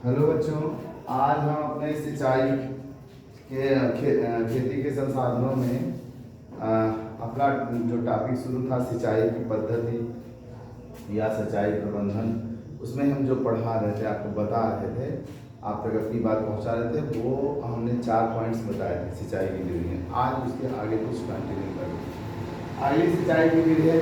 Hello बच्चों, आज हम अपने सिंचाई के खेती के संसाधनों में अपना जो टॉपिक शुरू था सिंचाई की पद्धति या सिंचाई प्रबंधन, उसमें हम जो पढ़ा रहे थे, आपको बता रहे थे, आप तक अपनी बात पहुंचा रहे थे। वो हमने 4 पॉइंट्स बताए थे सिंचाई की विधि में। आज उसके आगे कुछ कंटिन्यू करें। आगे सिंचाई की विधि है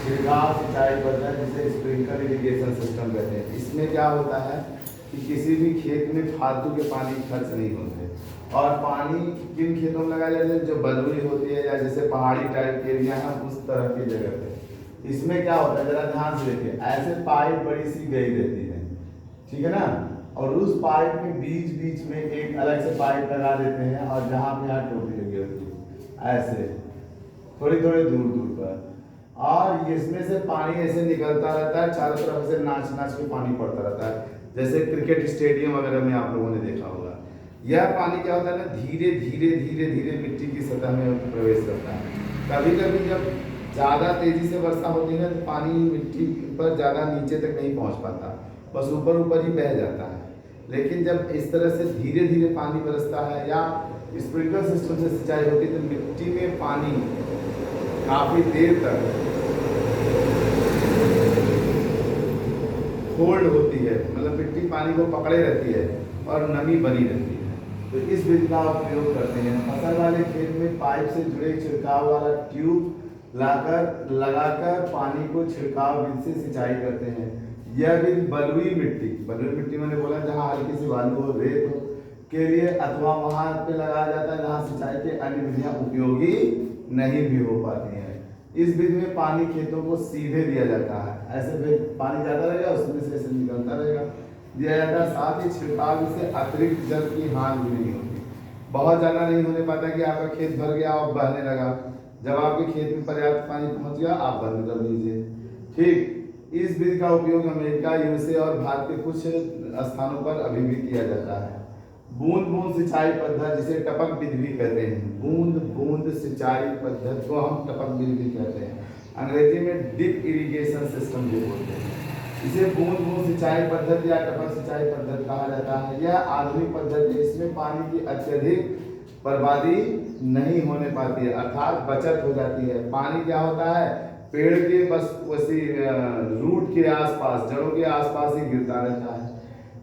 छिड़काव सिंचाई पद्धति, जिसे स्प्रिंकलर इरिगेशन सिस्टम कहते हैं। इसमें क्या होता है कि किसी भी खेत में फालतू के पानी खर्च नहीं होते, और पानी किन खेतों में लगाया जाता है, जो बलुई होती है या जैसे पहाड़ी टाइप के एरिया है उस तरह की जगह पे। इसमें क्या होता है, जरा ध्यान से देखिए, ऐसे पाइप बड़ी सी गई रहती है, ठीक है ना, और उस पाइप में बीच बीच में एक अलग से पाइप लगा देते हैं, और जहाँ पे यहाँ टोपी लगी होती है ऐसे थोड़ी थोड़ी दूर दूर पर, और इसमें से पानी ऐसे निकलता रहता है, चारों तरफ से नाच नाच के पानी पड़ता रहता है, जैसे क्रिकेट स्टेडियम वगैरह में आप लोगों ने देखा होगा। यह पानी क्या होता है ना, धीरे धीरे धीरे धीरे मिट्टी की सतह में प्रवेश करता है। कभी कभी जब ज़्यादा तेजी से वर्षा होती है तो पानी मिट्टी पर ज़्यादा नीचे तक नहीं पहुंच पाता, बस ऊपर ऊपर ही बह जाता है। लेकिन जब इस तरह से धीरे धीरे पानी बरसता है या स्प्रिंकलर सिस्टम से सिंचाई होती है तो मिट्टी में पानी काफ़ी देर तक होल्ड होती है, मतलब मिट्टी पानी को पकड़े रहती है और नमी बनी रहती है। तो इस विधि का उपयोग करते हैं। फसल वाले खेत में पाइप से जुड़े छिड़काव वाला ट्यूब लगाकर पानी को छिड़काव विधि से सिंचाई करते हैं। यह विधि बलुई मिट्टी मैंने बोला जहाँ हल्की सी बालू हो, रेत हो के लिए, अथवा वहां पे लगाया जाता है जहाँ सिंचाई के अन्य विधियां उपयोगी नहीं भी हो पाती हैं। इस विधि में पानी खेतों को सीधे दिया जाता है, ऐसे पानी जाता रहेगा, उसमें से ऐसे निकलता रहेगा, दिया जाता है। साथ ही छिड़काव से अतिरिक्त जल की हानि भी नहीं होती। बहुत ज़्यादा नहीं होने पाता कि आपका खेत भर गया और बहने लगा। जब आपके खेत में पर्याप्त पानी पहुंच गया, आप बंद कर दीजिए। ठीक इस विधि का उपयोग अमेरिका, यूएसए और भारत के कुछ स्थानों पर अभी भी किया जाता है। बूंद बूंद सिंचाई पद्धति, जिसे टपक विधि भी कहते हैं। बूंद बूंद सिंचाई पद्धति को हम टपक विधि भी कहते हैं, अंग्रेजी में डिप इरिगेशन सिस्टम भी बोलते हैं। इसे बूंद बूंद सिंचाई पद्धति या टपक सिंचाई पद्धति कहा जाता है। यह आधुनिक पद्धति है, इसमें पानी की अत्यधिक बर्बादी नहीं होने पाती है, अर्थात बचत हो जाती है। पानी क्या होता है, पेड़ के बस उसी रूट के आसपास, जड़ों के आसपास ही गिरता रहता है।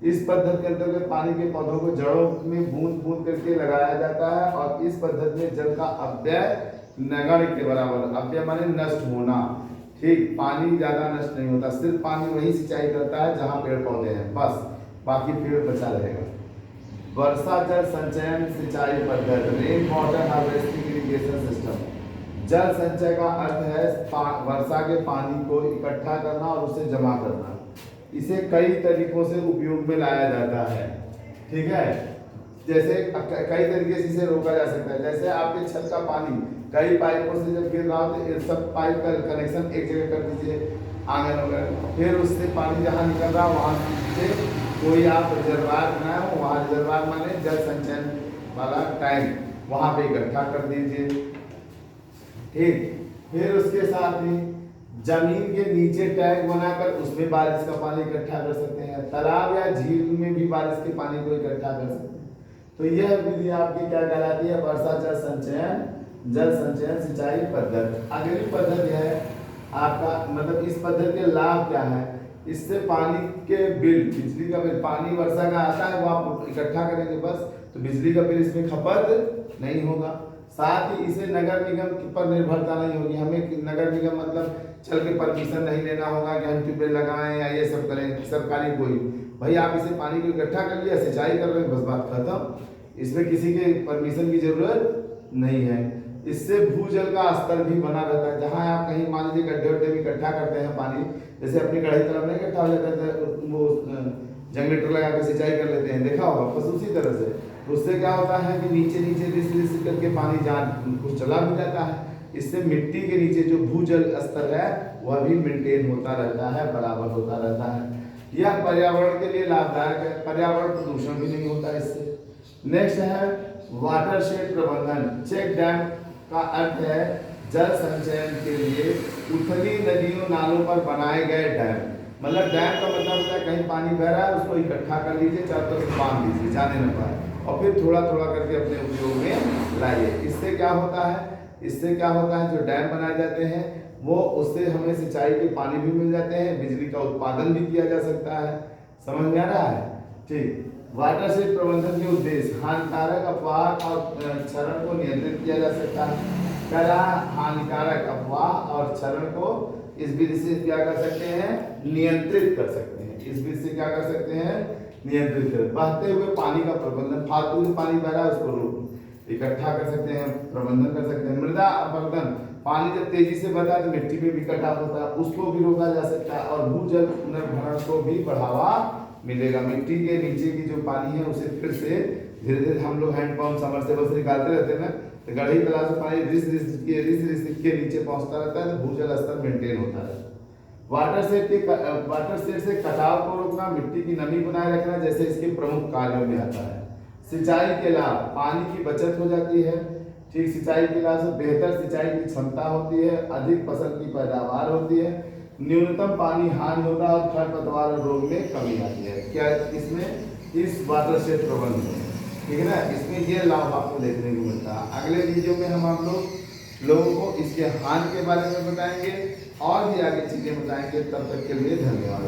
इस पद्धति के अंतर्गत पानी के पौधों को जड़ों में बूंद बूंद करके लगाया जाता है, और इस पद्धति में जल का अपव्यय नगण्य के बराबर। अपव्यय माने नष्ट होना। ठीक, पानी ज्यादा नष्ट नहीं होता, सिर्फ पानी वही सिंचाई करता है जहाँ पेड़ पौधे हैं, बस बाकी पेड़ बचा रहेगा। वर्षा जल संचयन सिंचाई पद्धति, rain water harvesting irrigation system. जल संचय का अर्थ है वर्षा के पानी को इकट्ठा करना और उसे जमा करना। इसे कई तरीकों से उपयोग में लाया जाता है, ठीक है। जैसे कई तरीके से इसे रोका जा सकता है, जैसे आपके छत का पानी कई पाइपों से जब गिर रहा हो तो सब पाइप का कनेक्शन एक जगह कर दीजिए, आंगन वगैरह, फिर उससे पानी जहाँ निकल रहा हो वहाँ से कोई आप रिजर्वायर बनाए हो, वहाँ रिजर्वायर माने जल संचयन वाला टैंक, वहाँ पे इकट्ठा कर दीजिए। ठीक, फिर उसके साथ ही जमीन के नीचे टैंक बनाकर उसमें बारिश का पानी इकट्ठा कर सकते हैं। तालाब या झील में भी बारिश के पानी को इकट्ठा कर सकते हैं। तो यह विधि आपकी क्या कहलाती है, वर्षा जल संचयन सिंचाई पद्धति। अगली पद्धति है आपका, मतलब इस पद्धति के लाभ क्या है, इससे पानी के बिल, बिजली का बिल, पानी वर्षा का आता है वो आप इकट्ठा करेंगे बस, तो बिजली का बिल इसमें खपत नहीं होगा। साथ ही इसे नगर निगम पर निर्भरता नहीं होगी, हमें नगर निगम मतलब चल के परमिशन नहीं लेना होगा कि हम ट्यूबवेल लगाएं या ये सब करें, सरकारी कोई, भाई आप इसे पानी को इकट्ठा कर लिया, सिंचाई कर रहे हैं, बस बात खत्म। इसमें किसी के परमिशन की जरूरत नहीं है। इससे भूजल का स्तर भी बना रहता है। जहाँ आप कहीं मान लीजिए गड्ढे वड्ढे में इकट्ठा करते हैं पानी, जैसे अपनी कढ़ाई तरफ नहीं इकट्ठा हो जाता है, वो जनरेटर लगा कर सिंचाई कर लेते हैं, देखा होगा, बस उसी तरह से। उससे क्या होता है कि नीचे नीचे रिस करके पानी जान कुछ चला भी जाता है। इससे मिट्टी के नीचे जो भूजल स्तर है वह भी मेंटेन होता रहता है, बराबर होता रहता है। यह पर्यावरण के लिए लाभदायक है, पर्यावरण प्रदूषण भी नहीं होता इससे। नेक्स्ट है वाटरशेड प्रबंधन। चेक डैम का अर्थ है जल संचयन के लिए उथली नदियों नालों पर बनाए गए डैम, मतलब डैम का मतलब होता है कहीं पानी बह रहा है उसको इकट्ठा कर लीजिए, चारों तरफ से बांध दीजिए, जाने न पाए, और फिर थोड़ा थोड़ा करके अपने उपयोग में लाइए। इससे क्या होता है, इससे क्या होता है, जो डैम बनाए जाते हैं वो उससे हमें सिंचाई के पानी भी मिल जाते हैं, बिजली का उत्पादन भी किया जा सकता है। समझ में आ रहा है? ठीक। वाटरशेड प्रबंधन के उद्देश्य हानिकारक अफवाह और क्षरण को नियंत्रित किया जा सकता है। क्या रहा? हानिकारक अफवाह और क्षरण को इस विधि से क्या कर सकते हैं? नियंत्रित कर सकते हैं। इस विधि से क्या कर सकते हैं? नियंत्रित कर। बहते हुए पानी का प्रबंधन, फालतू में पानी बह रहा है उसको रोक इकट्ठा कर सकते हैं, प्रबंधन कर सकते हैं। मृदा अपरदन, पानी जब तेजी से बहता है तो मिट्टी में भी कटाव होता है, उसको भी रोका जा सकता है, और भूजल पुनर्भरण को भी बढ़ावा मिलेगा। मिट्टी के नीचे की जो पानी है उसे फिर से धीरे धीरे हम लोग हैंडपंप समरसेबल से निकालते रहते हैं ना, तो गढ़ी तालाब से पानी रिस रिस के नीचे पहुंचता रहता है, तो भूजल स्तर मेंटेन होता है। वाटरशेड से कटाव को रोकना, मिट्टी की नमी बनाए रखना जैसे इसके प्रमुख कार्यों में आता है। सिंचाई के लाभ, पानी की बचत हो जाती है। ठीक, सिंचाई के लाभ से बेहतर सिंचाई की क्षमता होती है, अधिक फसल की पैदावार होती है, न्यूनतम पानी हानि होता है, और खरपतवार और रोग में कमी आती है। क्या इसमें? इस वाटरशेड प्रबंध में, ठीक है ना, इसमें ये लाभ आपको देखने को मिलता है। अगले वीडियो में हम आप लोगों को इसके हानि के बारे में बताएंगे और भी आगे चीजें बताएंगे। तब तक के लिए धन्यवाद।